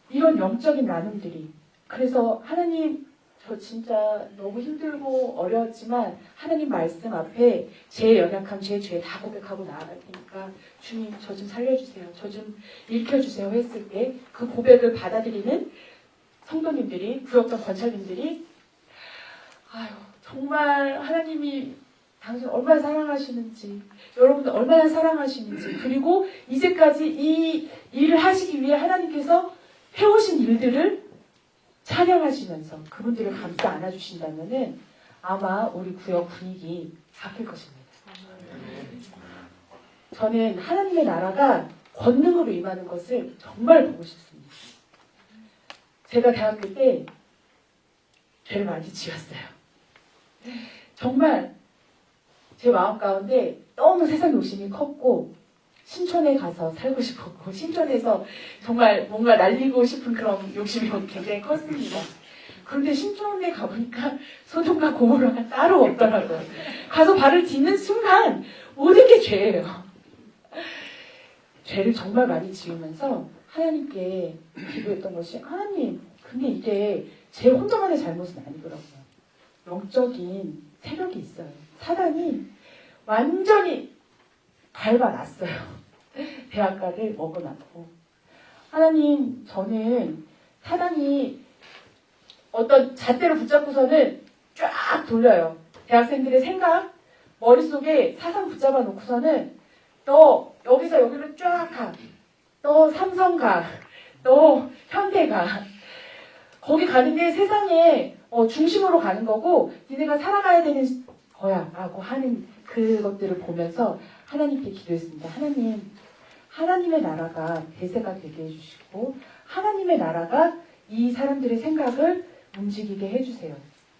S3: 이런 영적인 나눔들이 그래서 하나님 저 진짜 너무 힘들고 어려웠지만 하나님 말씀 앞에 제 연약함, 제 죄 다 고백하고 나아갈 테니까 주님 저 좀 살려주세요. 저 좀 일으켜주세요 했을 때 그 고백을 받아들이는 성도님들이, 구역장 권찰님들이 아유 정말 하나님이 당신 얼마나 사랑하시는지, 여러분들 얼마나 사랑하시는지, 그리고 이제까지 이 일을 하시기 위해 하나님께서 해오신 일들을 찬양하시면서 그분들을 감싸 안아주신다면은 아마 우리 구역 분위기 바뀔 것입니다. 저는 하나님의 나라가 권능으로 임하는 것을 정말 보고 싶습니다. 제가 대학교 때 죄를 많이 지었어요. 정말 제 마음 가운데 너무 세상 욕심이 컸고 신촌에 가서 살고 싶었고 신촌에서 정말 뭔가 날리고 싶은 그런 욕심이 굉장히 컸습니다. 그런데 신촌에 가보니까 소돔과 고모라가 따로 없더라고요. 가서 발을 딛는 순간 모든 게 죄예요. 죄를 정말 많이 지으면서 하나님께 기도했던 것이 하나님, 근데 이게 제 혼자만의 잘못은 아니더라고요. 영적인 세력이 있어요. 사단이 완전히 밟아놨어요. 대학가를 먹어놨고. 하나님, 저는 사단이 어떤 잣대로 붙잡고서는 쫙 돌려요. 대학생들의 생각, 머릿속에 사상 붙잡아 놓고서는 너 여기서 여기로 쫙 가. 너 삼성 가. 너 현대 가. 거기 가는 게 세상의 중심으로 가는 거고 니네가 살아가야 되는 거야 라고 하는 그것들을 보면서 하나님께 기도했습니다. 하나님, 하나님의 나라가 대세가 되게 해주시고 하나님의 나라가 이 사람들의 생각을 움직이게 해주세요.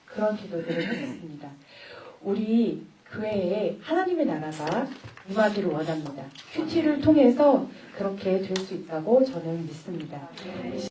S3: 그런 기도들을 했습니다. 우리 교회에 하나님의 나라가 임하기를 원합니다. 큐티를 통해서 그렇게 될 수 있다고 저는 믿습니다.